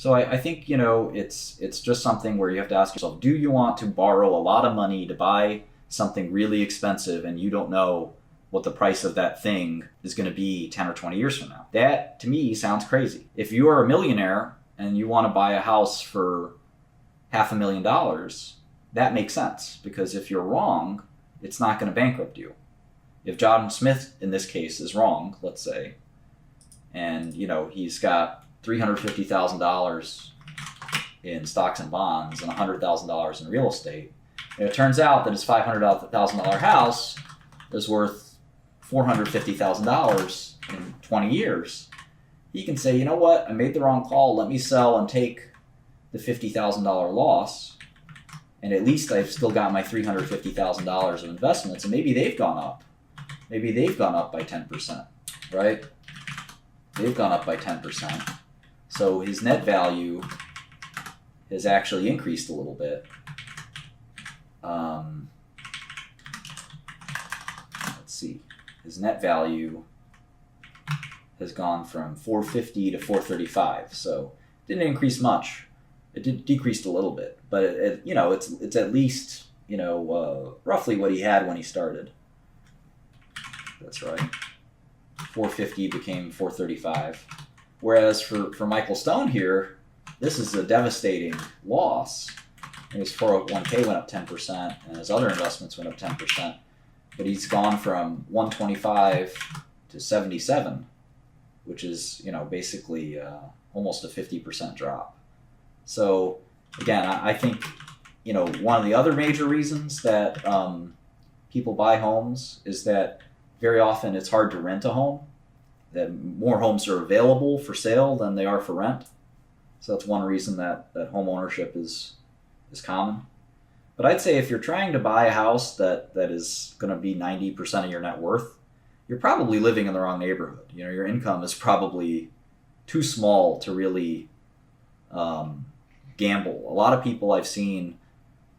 So I think, it's just something where you have to ask yourself, do you want to borrow a lot of money to buy something really expensive and you don't know what the price of that thing is going to be 10 or 20 years from now? That, to me, sounds crazy. If you are a millionaire and you want to buy a house for $500,000, that makes sense, because if you're wrong, it's not going to bankrupt you. If John Smith, in this case, is wrong, let's say, and he's got $350,000 in stocks and bonds and $100,000 in real estate, and it turns out that his $500,000 house is worth $450,000 in 20 years, he can say, you know what, I made the wrong call, let me sell and take the $50,000 loss, and at least I've still got my $350,000 of investments, and maybe they've gone up. Maybe they've gone up by 10%, right? They've gone up by 10%. So his net value has actually increased a little bit. Let's see. His net value has gone from 450 to 435. So it didn't increase much. It decreased a little bit, but it's at least roughly what he had when he started. That's right. 450 became 435. Whereas for Michael Stone here, this is a devastating loss. And his 401k went up 10%, and his other investments went up 10%. But he's gone from 125 to 77, which is basically almost a 50% drop. So again, I think one of the other major reasons that people buy homes is that very often it's hard to rent a home. That more homes are available for sale than they are for rent. So that's one reason that home ownership is common. But I'd say if you're trying to buy a house that is going to be 90% of your net worth, you're probably living in the wrong neighborhood. Your income is probably too small to really gamble. A lot of people I've seen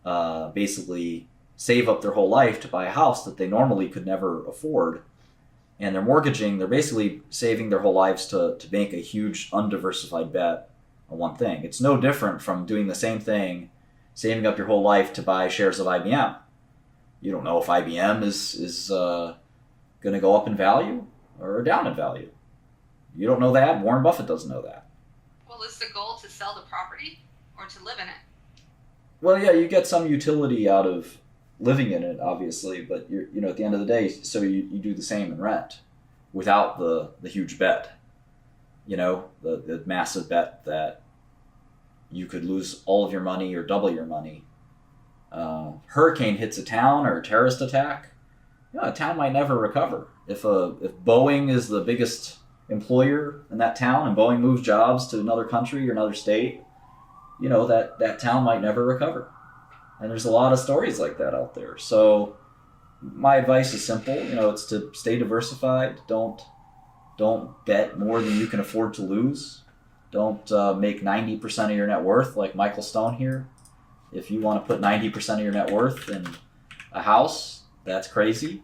basically save up their whole life to buy a house that they normally could never afford, and they're basically saving their whole lives to make a huge undiversified bet on one thing. It's no different from doing the same thing, saving up your whole life to buy shares of IBM. You don't know if IBM is going to go up in value or down in value. You don't know that. Warren Buffett doesn't know that. Well, is the goal to sell the property or to live in it? Well, yeah, you get some utility out of living in it, obviously, but you're at the end of the day, so you do the same in rent without the huge bet. The massive bet that you could lose all of your money or double your money. Hurricane hits a town or a terrorist attack, a town might never recover. If Boeing is the biggest employer in that town and Boeing moves jobs to another country or another state, that town might never recover. And there's a lot of stories like that out there. So my advice is simple. It's to stay diversified. Don't bet more than you can afford to lose. Don't make 90% of your net worth like Michael Stone here. If you want to put 90% of your net worth in a house, that's crazy.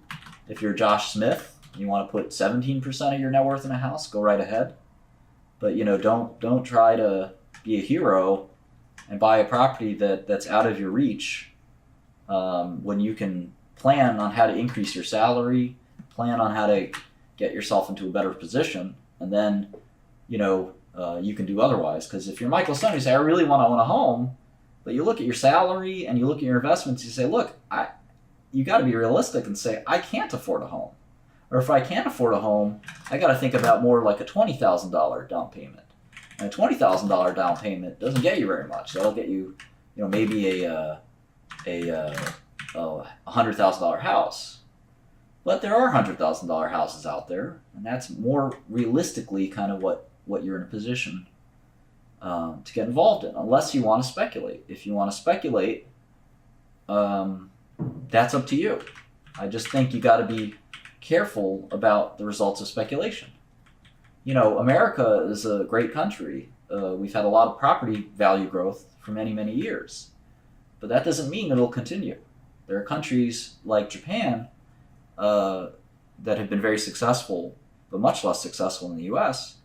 If you're Josh Smith, you want to put 17% of your net worth in a house, go right ahead. But don't try to be a hero and buy a property that's out of your reach when you can plan on how to increase your salary, plan on how to get yourself into a better position, and then you can do otherwise. Because if you're Michael Stone, you say, I really want to own a home, but you look at your salary and you look at your investments, you say, look, you got to be realistic and say, I can't afford a home. Or if I can't afford a home, I got to think about more like a $20,000 down payment. And a $20,000 down payment doesn't get you very much. That'll get you, maybe a $100,000 house. But there are $100,000 houses out there, and that's more realistically kind of what you're in a position to get involved in, unless you want to speculate. If you want to speculate, that's up to you. I just think you got to be careful about the results of speculation. America is a great country. We've had a lot of property value growth for many, many years. But that doesn't mean it'll continue. There are countries like Japan that have been very successful, but much less successful in the U.S.,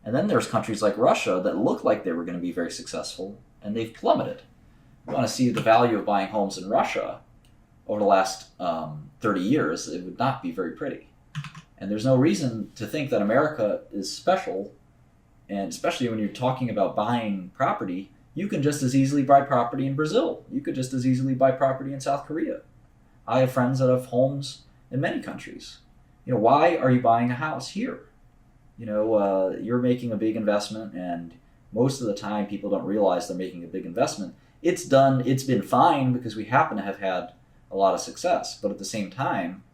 And then there's countries like Russia that look like they were going to be very successful, and they've plummeted. You want to see the value of buying homes in Russia over the last 30 years, it would not be very pretty. And there's no reason to think that America is special, and especially when you're talking about buying property, you can just as easily buy property in Brazil. You could just as easily buy property in South Korea. I have friends that have homes in many countries. Why are you buying a house here? You're making a big investment, and most of the time people don't realize they're making a big investment. It's been fine because we happen to have had a lot of success. But at the same time,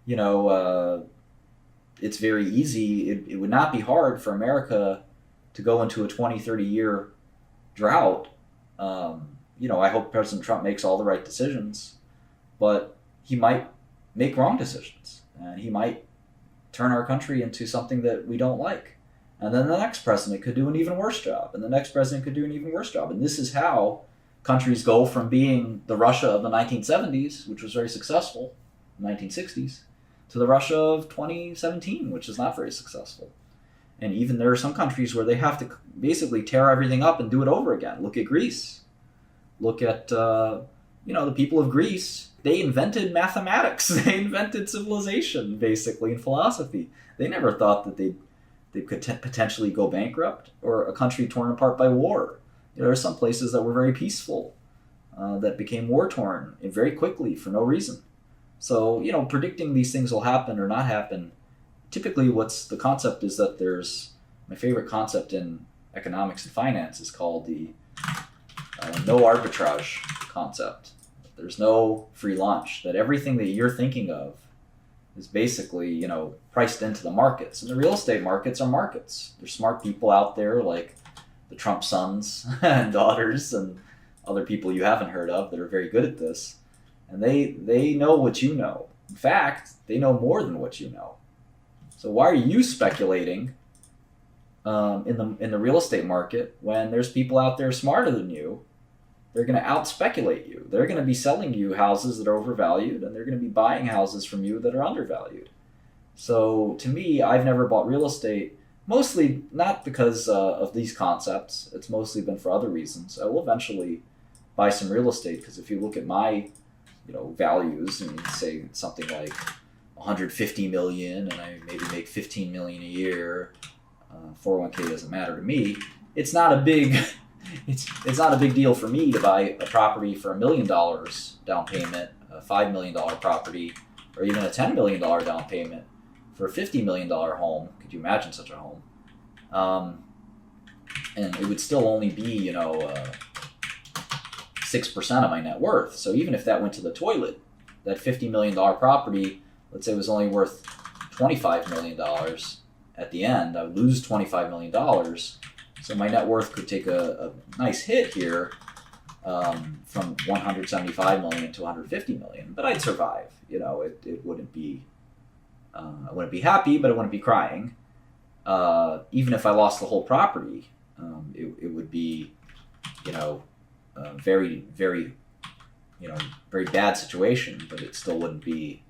it's very easy. It would not be hard for America to go into a 20, 30 year drought. I hope President Trump makes all the right decisions, but he might make wrong decisions, and he might turn our country into something that we don't like. And then the next president could do an even worse job, and the next president could do an even worse job. And this is how countries go from being the Russia of the 1970s, which was very successful, the 1960s, to the Russia of 2017, which is not very successful. And even there are some countries where they have to basically tear everything up and do it over again. Look at Greece. Look at, the people of Greece. They invented mathematics. They invented civilization, basically, and philosophy. They never thought that they could potentially go bankrupt, or a country torn apart by war. There are some places that were very peaceful that became war-torn very quickly for no reason. So, predicting these things will happen or not happen, typically what's the concept is that there's, my favorite concept in economics and finance is called the no arbitrage concept. There's no free lunch, that everything that you're thinking of is basically, priced into the markets. And the real estate markets are markets. There's smart people out there like the Trump sons and daughters and other people you haven't heard of that are very good at this. And they know what you know. In fact, they know more than what you know. So why are you speculating in the real estate market when there's people out there smarter than you? They're going to out-speculate you. They're going to be selling you houses that are overvalued, and they're going to be buying houses from you that are undervalued. So to me, I've never bought real estate, mostly not because of these concepts. It's mostly been for other reasons. I will eventually buy some real estate, because if you look at my values and say something like 150 million and I maybe make 15 million a year, 401k doesn't matter to me. It's not a big it's not a big deal for me to buy a property for $1 million down payment, a $5 million property, or even a $10 million down payment for a $50 million home. Could you imagine such a home? And it would still only be 6% of my net worth. So even if that went to the toilet, that $50 million property, let's say, was only worth $25 million at the end, I would lose $25 million. So my net worth could take a nice hit here from 175 million to 150 million, but I'd survive. It wouldn't be, I wouldn't be happy, but I wouldn't be crying. Even if I lost the whole property, it would be, very, very, very bad situation, but it still wouldn't be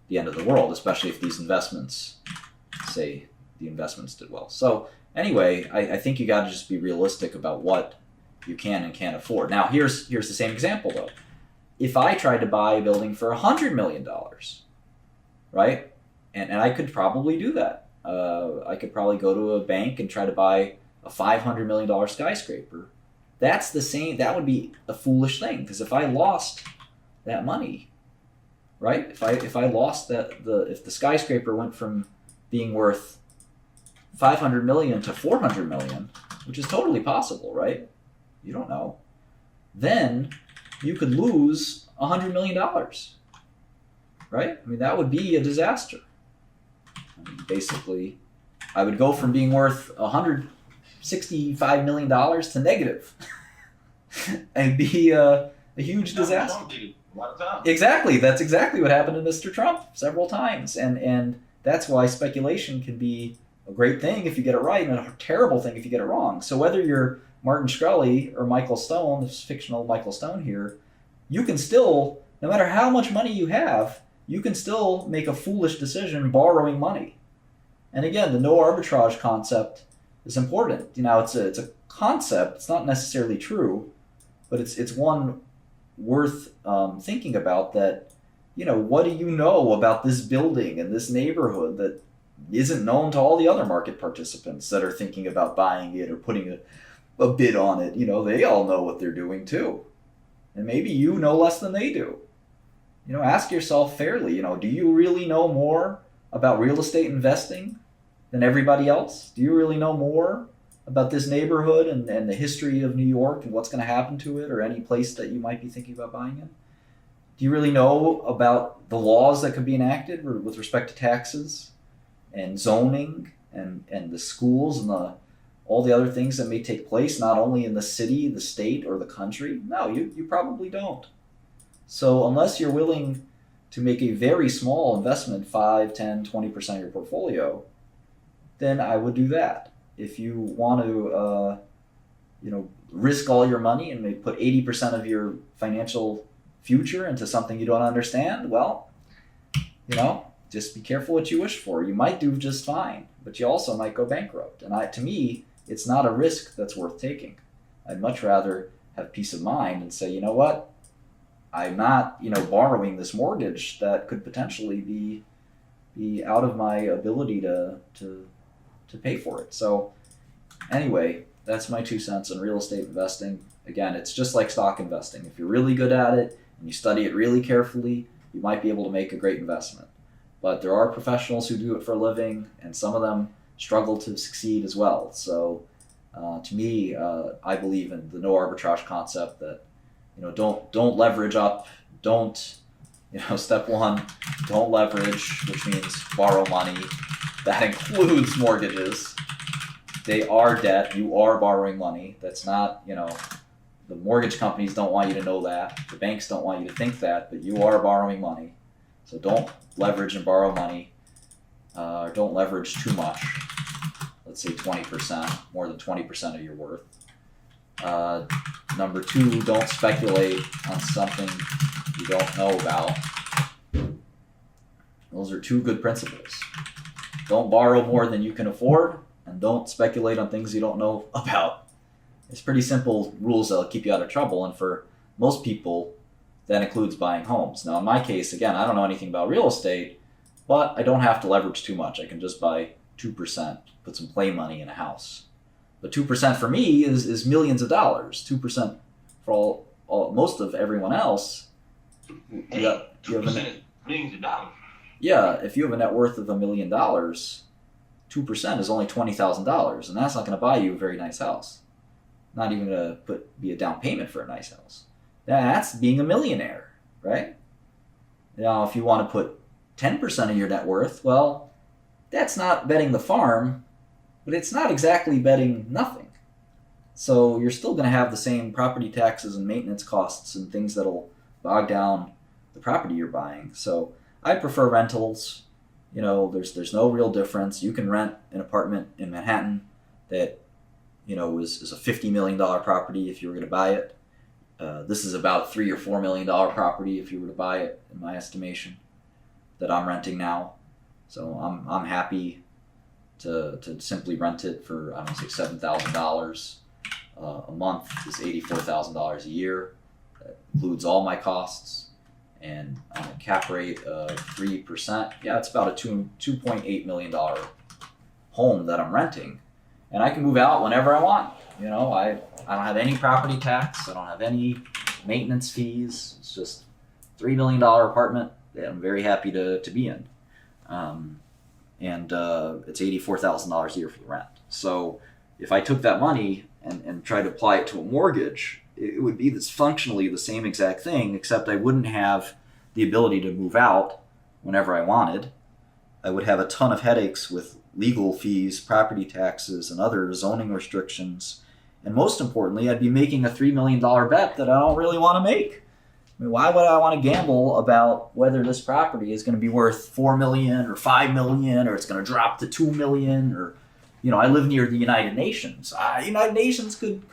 the end of the world, especially if these investments, say the investments did well. So anyway, I think you got to just be realistic about what you can and can't afford. Now, here's the same example, though. If I tried to buy a building for $100 million, right, and I could probably do that. I could probably go to a bank and try to buy a $500 million skyscraper. That's the same. That would be a foolish thing, because if I lost that money, right, if I lost if the skyscraper went from being worth 500 million to 400 million, which is totally possible, right? You don't know. Then you could lose $100 million, right? I mean, that would be a disaster. Basically, I would go from being worth $165 million to negative. It'd be a huge disaster. Exactly. That's exactly what happened to Mr. Trump several times. And that's why speculation can be a great thing if you get it right, and a terrible thing if you get it wrong. So whether you're Martin Shkreli or Michael Stone, this fictional Michael Stone here, you can still, no matter how much money you have, you can still make a foolish decision borrowing money. And again, the no arbitrage concept is important. It's a concept. It's not necessarily true, but it's one worth thinking about. That, what do you know about this building and this neighborhood that isn't known to all the other market participants that are thinking about buying it or putting a bid on it? They all know what they're doing too. And maybe you know less than they do. Ask yourself fairly, do you really know more about real estate investing than everybody else? Do you really know more about this neighborhood and the history of New York and what's going to happen to it, or any place that you might be thinking about buying in? Do you really know about the laws that could be enacted with respect to taxes and zoning and the schools and all the other things that may take place, not only in the city, the state, or the country? No, you probably don't. So unless you're willing to make a very small investment, 5, 10, 20% of your portfolio, then I would do that. If you want to, risk all your money and maybe put 80% of your financial future into something you don't understand, well, just be careful what you wish for. You might do just fine, but you also might go bankrupt. And to me, it's not a risk that's worth taking. I'd much rather have peace of mind and say, you know what? I'm not, borrowing this mortgage that could potentially be out of my ability to pay for it. So anyway, that's my 2 cents on real estate investing. Again, it's just like stock investing. If you're really good at it and you study it really carefully, you might be able to make a great investment. But there are professionals who do it for a living, and some of them struggle to succeed as well. So to me, I believe in the no arbitrage concept that, don't leverage up. Don't, step one, don't leverage, which means borrow money. That includes mortgages. They are debt. You are borrowing money. That's not, the mortgage companies don't want you to know that. The banks don't want you to think that, but you are borrowing money. So don't leverage and borrow money. Don't leverage too much. Let's say 20%, more than 20% of your worth. Number 2, don't speculate on something you don't know about. Those are 2 good principles. Don't borrow more than you can afford, and don't speculate on things you don't know about. It's pretty simple rules that'll keep you out of trouble, and for most people, that includes buying homes. Now, in my case, again, I don't know anything about real estate, but I don't have to leverage too much. I can just buy 2%, put some play money in a house. But 2% for me is millions of dollars. 2% for most of everyone else. You have 2% is millions of dollars. Yeah, if you have a net worth of $1 million, 2% is only $20,000, and that's not going to buy you a very nice house. Not even going to be a down payment for a nice house. That's being a millionaire, right? Now, if you want to put 10% of your net worth, well, that's not betting the farm, but it's not exactly betting nothing. So you're still going to have the same property taxes and maintenance costs and things that'll bog down the property you're buying. So I prefer rentals. There's no real difference. You can rent an apartment in Manhattan that, is a $50 million property if you were going to buy it. This is about $3 or $4 million property if you were to buy it, in my estimation, that I'm renting now. So I'm happy to simply rent it for, I don't know, say $7,000 a month is $84,000 a year. That includes all my costs. And on a cap rate of 3%, it's about a $2.8 million home that I'm renting. And I can move out whenever I want. I don't have any property tax. I don't have any maintenance fees. It's just a $3 million apartment that I'm very happy to be in. And it's $84,000 a year for the rent. So if I took that money and tried to apply it to a mortgage, it would be functionally the same exact thing, except I wouldn't have the ability to move out whenever I wanted. I would have a ton of headaches with legal fees, property taxes, and other zoning restrictions. And most importantly, I'd be making a $3 million bet that I don't really want to make. I mean, why would I want to gamble about whether this property is going to be worth $4 million or $5 million, or it's going to drop to $2 million, or, I live near the United Nations. United Nations could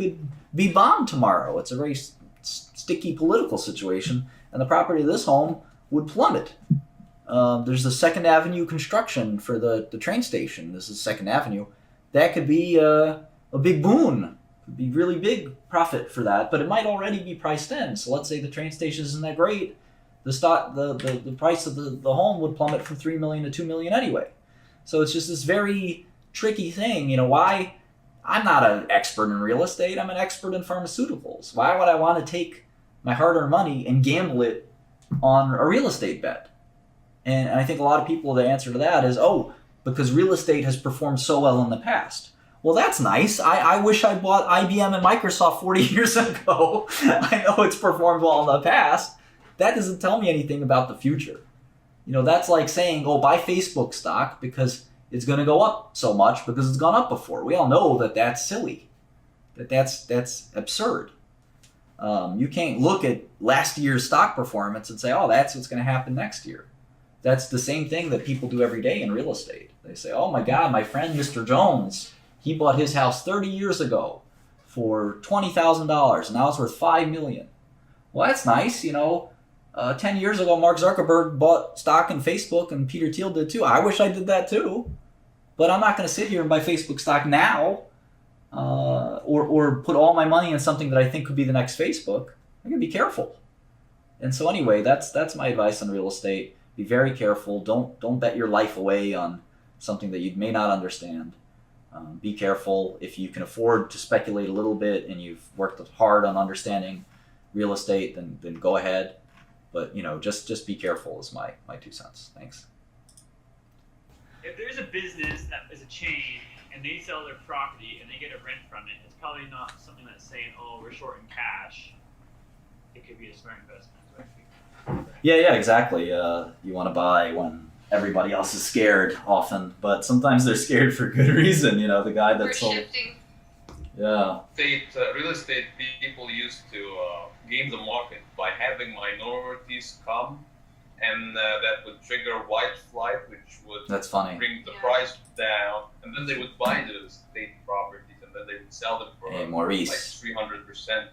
be bombed tomorrow. It's a very sticky political situation, and the property of this home would plummet. There's a Second Avenue construction for the train station. This is Second Avenue. That could be a big boon. Could be really big profit for that, but it might already be priced in. So let's say the train station isn't that great. The price of the home would plummet from $3 million to $2 million anyway. So it's just this very tricky thing. You know, why? I'm not an expert in real estate. I'm an expert in pharmaceuticals. Why would I want to take my hard-earned money and gamble it on a real estate bet? And I think a lot of people, the answer to that is, because real estate has performed so well in the past. Well, that's nice. I wish I bought IBM and Microsoft 40 years ago. I know it's performed well in the past. That doesn't tell me anything about the future. You know, that's like saying, buy Facebook stock because it's going to go up so much because it's gone up before. We all know that that's silly. That's absurd. You can't look at last year's stock performance and say, that's what's going to happen next year. That's the same thing that people do every day in real estate. They say, oh my God, my friend Mr. Jones, he bought his house 30 years ago for $20,000. Now it's worth $5 million. Well, that's nice. 10 years ago, Mark Zuckerberg bought stock in Facebook and Peter Thiel did too. I wish I did that too. But I'm not going to sit here and buy Facebook stock now or put all my money in something that I think could be the next Facebook. I'm going to be careful. And so anyway, that's my advice on real estate. Be very careful. Don't bet your life away on something that you may not understand. Be careful. If you can afford to speculate a little bit and you've worked hard on understanding real estate, then go ahead. But just be careful is my 2 cents. Thanks. If there's a business that is a chain and they sell their property and they get a rent from it, it's probably not something that's saying, we're short in cash. It could be a smart investment. Yeah, exactly. You want to buy when everybody else is scared often, but sometimes they're scared for good reason. The guy that sold. Shifting. Yeah. Real estate people used to game the market by having minorities come, and that would trigger white flight, which would That's funny. bring the price down, and then they would buy those state properties, and then they would sell them for Hey, Maurice. like 300%